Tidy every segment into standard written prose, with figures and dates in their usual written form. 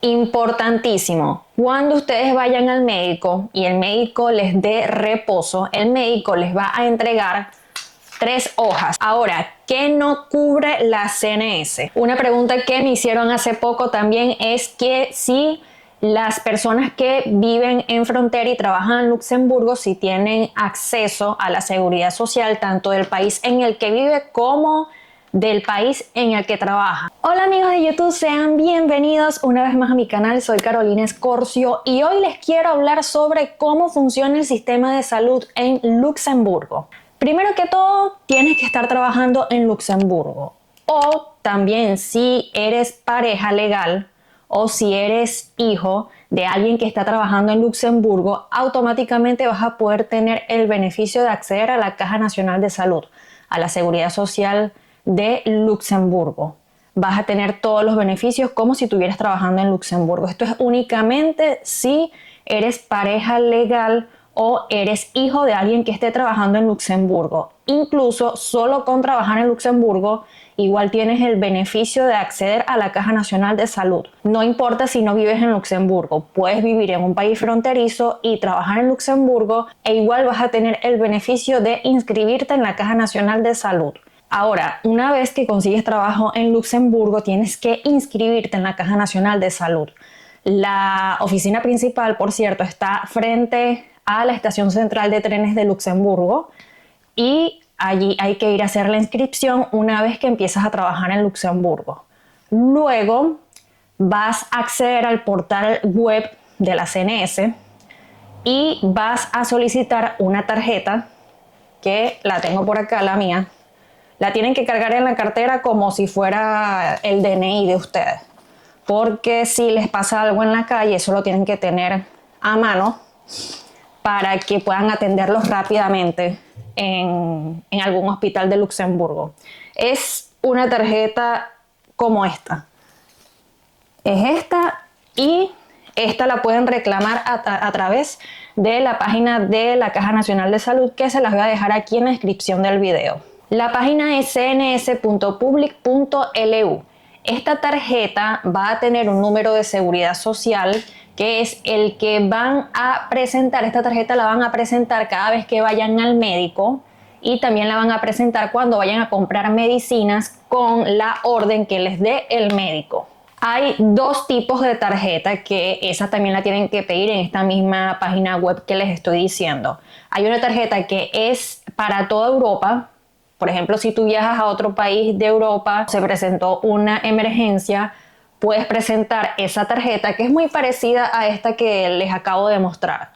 Importantísimo, cuando ustedes vayan al médico y el médico les dé reposo, el médico les va a entregar 3 hojas. Ahora, ¿qué no cubre la CNS? Una pregunta que me hicieron hace poco también es que si las personas que viven en frontera y trabajan en Luxemburgo, si tienen acceso a la seguridad social, tanto del país en el que vive como del país en el que trabaja. Hola amigos de YouTube, sean bienvenidos una vez más a mi canal. Soy Carolina Escorcio y hoy les quiero hablar sobre cómo funciona el sistema de salud en Luxemburgo. Primero que todo, tienes que estar trabajando en Luxemburgo, o también si eres pareja legal o si eres hijo de alguien que está trabajando en Luxemburgo, automáticamente vas a poder tener el beneficio de acceder a la Caja Nacional de Salud, a la Seguridad Social de Luxemburgo. Vas a tener todos los beneficios como si estuvieras trabajando en Luxemburgo. Esto es únicamente si eres pareja legal o eres hijo de alguien que esté trabajando en Luxemburgo. Incluso solo con trabajar en Luxemburgo igual tienes el beneficio de acceder a la Caja Nacional de Salud. No importa si no vives en Luxemburgo, puedes vivir en un país fronterizo y trabajar en Luxemburgo e igual vas a tener el beneficio de inscribirte en la Caja Nacional de Salud. Ahora, una vez que consigues trabajo en Luxemburgo, tienes que inscribirte en la Caja Nacional de Salud. La oficina principal, por cierto, está frente a la estación central de trenes de Luxemburgo y allí hay que ir a hacer la inscripción una vez que empiezas a trabajar en Luxemburgo. Luego vas a acceder al portal web de la CNS y vas a solicitar una tarjeta, que la tengo por acá, la mía. La tienen que cargar en la cartera como si fuera el DNI de ustedes, porque si les pasa algo en la calle, eso lo tienen que tener a mano para que puedan atenderlos rápidamente en algún hospital de Luxemburgo. Es una tarjeta como esta. Es esta, y esta la pueden reclamar a través de la página de la Caja Nacional de Salud, que se las voy a dejar aquí en la descripción del video. La página es cns.public.lu. Esta tarjeta va a tener un número de seguridad social que es el que van a presentar. Esta tarjeta la van a presentar cada vez que vayan al médico y también la van a presentar cuando vayan a comprar medicinas con la orden que les dé el médico. Hay 2 tipos de tarjeta, que esa también la tienen que pedir en esta misma página web que les estoy diciendo. Hay una tarjeta que es para toda Europa. Por ejemplo, si tú viajas a otro país de Europa, se presentó una emergencia, puedes presentar esa tarjeta, que es muy parecida a esta que les acabo de mostrar.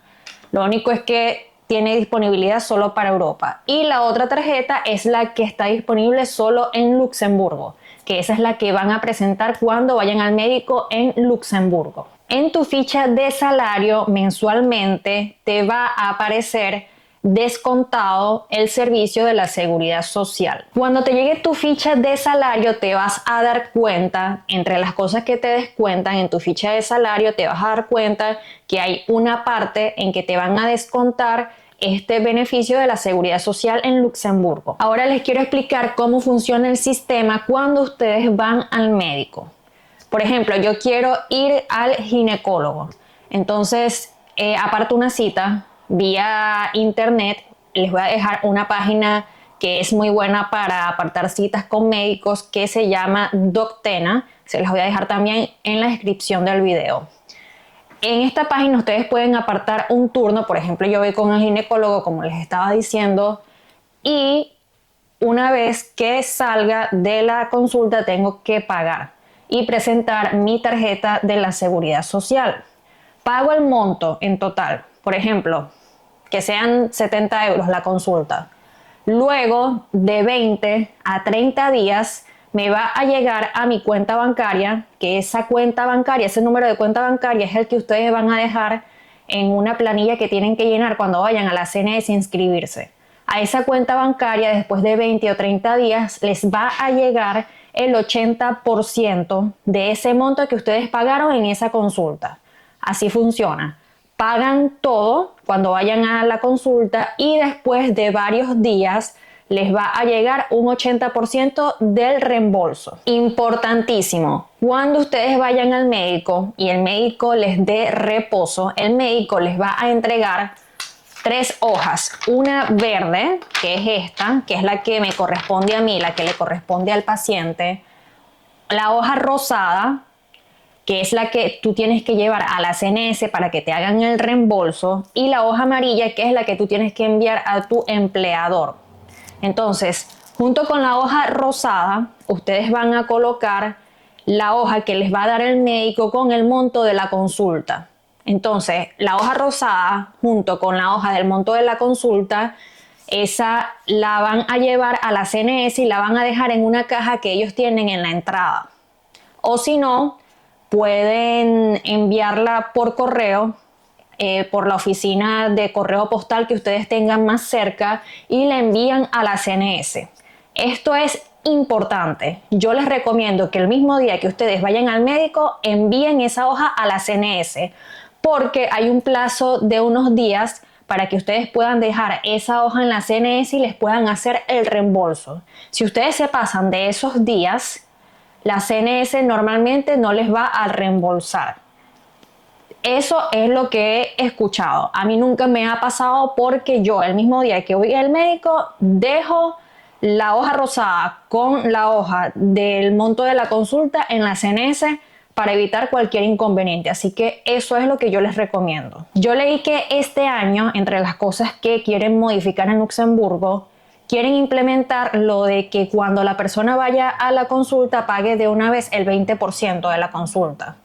Lo único es que tiene disponibilidad solo para Europa. Y la otra tarjeta es la que está disponible solo en Luxemburgo, que esa es la que van a presentar cuando vayan al médico en Luxemburgo. En tu ficha de salario mensualmente te va a aparecer descontado el servicio de la seguridad social. Cuando te llegue tu ficha de salario, te vas a dar cuenta, entre las cosas que te descuentan en tu ficha de salario, te vas a dar cuenta que hay una parte en que te van a descontar este beneficio de la seguridad social en Luxemburgo. Ahora les quiero explicar cómo funciona el sistema cuando ustedes van al médico. Por ejemplo, yo quiero ir al ginecólogo. Entonces, aparto una cita vía internet. Les voy a dejar una página que es muy buena para apartar citas con médicos, que se llama Doctena. Se las voy a dejar también en la descripción del video. En esta página ustedes pueden apartar un turno. Por ejemplo, yo voy con el ginecólogo, como les estaba diciendo, y una vez que salga de la consulta tengo que pagar y presentar mi tarjeta de la seguridad social. Pago el monto en total, por ejemplo, que sean 70 euros la consulta. Luego de 20 a 30 días me va a llegar a mi cuenta bancaria, que esa cuenta bancaria, ese número de cuenta bancaria es el que ustedes van a dejar en una planilla que tienen que llenar cuando vayan a la CNS a inscribirse. A esa cuenta bancaria, después de 20 o 30 días, les va a llegar el 80% de ese monto que ustedes pagaron en esa consulta. Así funciona. Pagan todo cuando vayan a la consulta y después de varios días les va a llegar un 80% del reembolso. Importantísimo, cuando ustedes vayan al médico y el médico les dé reposo, el médico les va a entregar 3 hojas, una verde, que es esta, que es la que me corresponde a mí, la que le corresponde al paciente, la hoja rosada, que es la que tú tienes que llevar a la CNS para que te hagan el reembolso, y la hoja amarilla, que es la que tú tienes que enviar a tu empleador. Entonces, junto con la hoja rosada, ustedes van a colocar la hoja que les va a dar el médico con el monto de la consulta. Entonces, la hoja rosada junto con la hoja del monto de la consulta, esa la van a llevar a la CNS y la van a dejar en una caja que ellos tienen en la entrada. O si no, pueden enviarla por correo, por la oficina de correo postal que ustedes tengan más cerca, y la envían a la CNS. Esto es importante. Yo les recomiendo que el mismo día que ustedes vayan al médico, envíen esa hoja a la CNS, porque hay un plazo de unos días para que ustedes puedan dejar esa hoja en la CNS y les puedan hacer el reembolso. Si ustedes se pasan de esos días, la CNS normalmente no les va a reembolsar. Eso es lo que he escuchado. A mí nunca me ha pasado, porque yo el mismo día que voy al médico dejo la hoja rosada con la hoja del monto de la consulta en la CNS para evitar cualquier inconveniente. Así que eso es lo que yo les recomiendo. Yo leí que este año, entre las cosas que quieren modificar en Luxemburgo, quieren implementar lo de que cuando la persona vaya a la consulta pague de una vez el 20% de la consulta.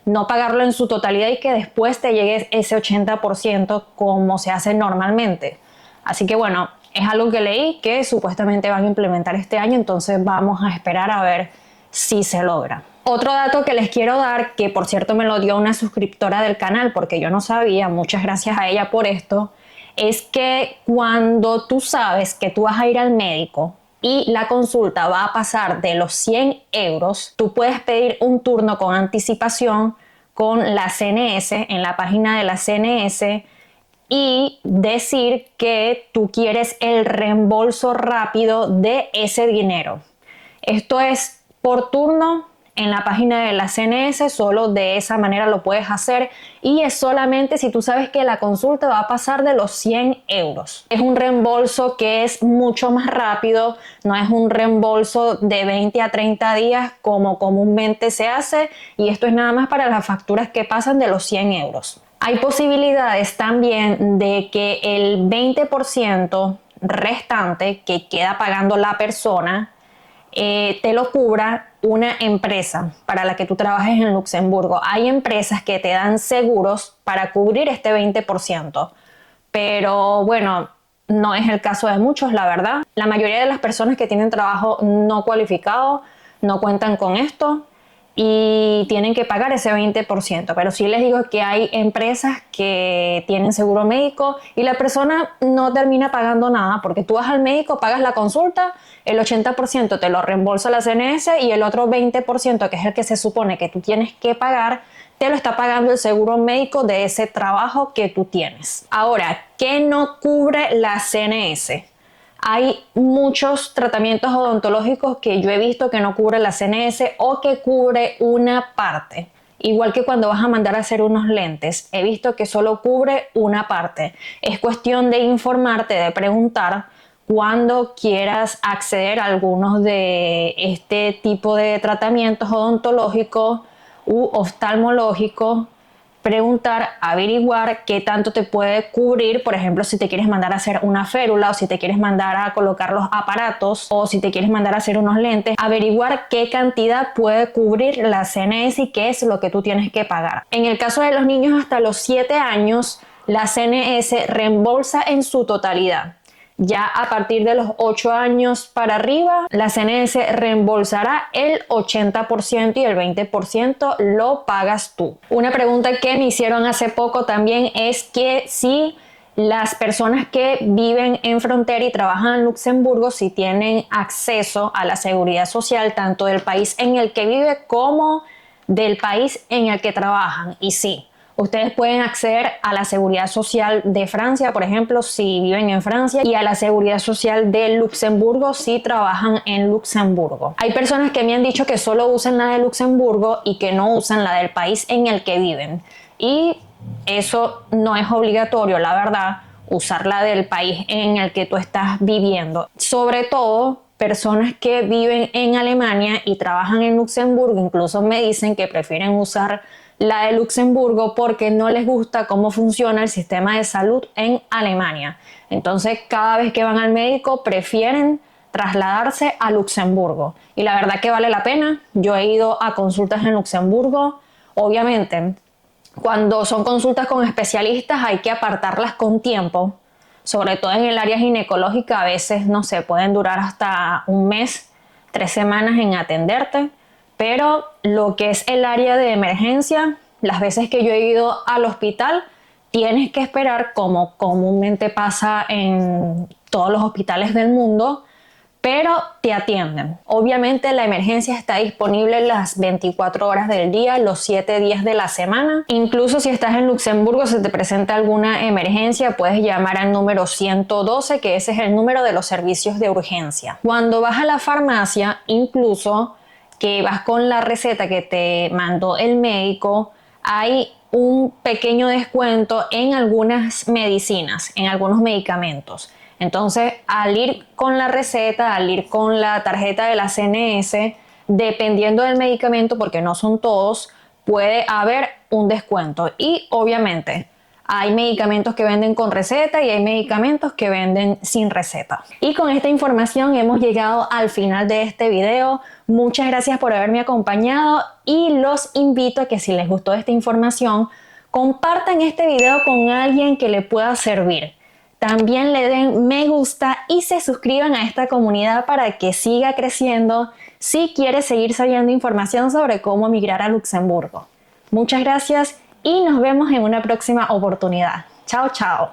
No pagarlo en su totalidad y que después te llegue ese 80% como se hace normalmente. Así que bueno, es algo que leí que supuestamente van a implementar este año, entonces vamos a esperar a ver si se logra. Otro dato que les quiero dar, que por cierto me lo dio una suscriptora del canal porque yo no sabía, muchas gracias a ella por esto, es que cuando tú sabes que tú vas a ir al médico y la consulta va a pasar de los 100 euros, tú puedes pedir un turno con anticipación con la CNS, en la página de la CNS, y decir que tú quieres el reembolso rápido de ese dinero. Esto es por turno en la página de la CNS, solo de esa manera lo puedes hacer, y es solamente si tú sabes que la consulta va a pasar de los 100 euros. Es un reembolso que es mucho más rápido, no es un reembolso de 20 a 30 días como comúnmente se hace, y esto es nada más para las facturas que pasan de los 100 euros. Hay posibilidades también de que el 20% restante que queda pagando la persona te lo cubra una empresa para la que tú trabajes en Luxemburgo. Hay empresas que te dan seguros para cubrir este 20%, pero bueno, no es el caso de muchos, la verdad. La mayoría de las personas que tienen trabajo no cualificado no cuentan con esto y tienen que pagar ese 20%, pero sí les digo que hay empresas que tienen seguro médico y la persona no termina pagando nada, porque tú vas al médico, pagas la consulta, el 80% te lo reembolsa la CNS y el otro 20%, que es el que se supone que tú tienes que pagar, te lo está pagando el seguro médico de ese trabajo que tú tienes. Ahora, ¿qué no cubre la CNS? Hay muchos tratamientos odontológicos que yo he visto que no cubre la CNS o que cubre una parte. Igual que cuando vas a mandar a hacer unos lentes, he visto que solo cubre una parte. Es cuestión de informarte, de preguntar cuando quieras acceder a algunos de este tipo de tratamientos odontológicos u oftalmológicos. Preguntar, averiguar qué tanto te puede cubrir, por ejemplo, si te quieres mandar a hacer una férula o si te quieres mandar a colocar los aparatos o si te quieres mandar a hacer unos lentes, averiguar qué cantidad puede cubrir la CNS y qué es lo que tú tienes que pagar. En el caso de los niños hasta los 7 años, la CNS reembolsa en su totalidad. Ya a partir de los 8 años para arriba, la CNS reembolsará el 80% y el 20% lo pagas tú. Una pregunta que me hicieron hace poco también es que si las personas que viven en frontera y trabajan en Luxemburgo, si tienen acceso a la seguridad social tanto del país en el que vive como del país en el que trabajan. Y sí, Ustedes pueden acceder a la seguridad social de Francia, por ejemplo, si viven en Francia, y a la seguridad social de Luxemburgo si trabajan en Luxemburgo. Hay personas que me han dicho que solo usan la de Luxemburgo y que no usan la del país en el que viven. Y eso no es obligatorio, la verdad, usar la del país en el que tú estás viviendo. Sobre todo, personas que viven en Alemania y trabajan en Luxemburgo incluso me dicen que prefieren usar la de Luxemburgo porque no les gusta cómo funciona el sistema de salud en Alemania. Entonces, cada vez que van al médico prefieren trasladarse a Luxemburgo. Y la verdad que vale la pena. Yo he ido a consultas en Luxemburgo. Obviamente, cuando son consultas con especialistas hay que apartarlas con tiempo. Sobre todo en el área ginecológica, a veces, no sé, pueden durar hasta un mes, 3 semanas en atenderte. Pero lo que es el área de emergencia, las veces que yo he ido al hospital, tienes que esperar, como comúnmente pasa en todos los hospitales del mundo, pero te atienden. Obviamente la emergencia está disponible las 24 horas del día, los 7 días de la semana. Incluso si estás en Luxemburgo, si te presenta alguna emergencia, puedes llamar al número 112, que ese es el número de los servicios de urgencia. Cuando vas a la farmacia, incluso que vas con la receta que te mandó el médico, hay un pequeño descuento en algunas medicinas, en algunos medicamentos. Entonces, al ir con la receta, al ir con la tarjeta de la CNS, dependiendo del medicamento, porque no son todos, puede haber un descuento. Y obviamente hay medicamentos que venden con receta y hay medicamentos que venden sin receta. Y con esta información hemos llegado al final de este video. Muchas gracias por haberme acompañado y los invito a que si les gustó esta información, compartan este video con alguien que le pueda servir. También le den me gusta y se suscriban a esta comunidad para que siga creciendo si quieres seguir sabiendo información sobre cómo migrar a Luxemburgo. Muchas gracias y nos vemos en una próxima oportunidad. Chao, chao.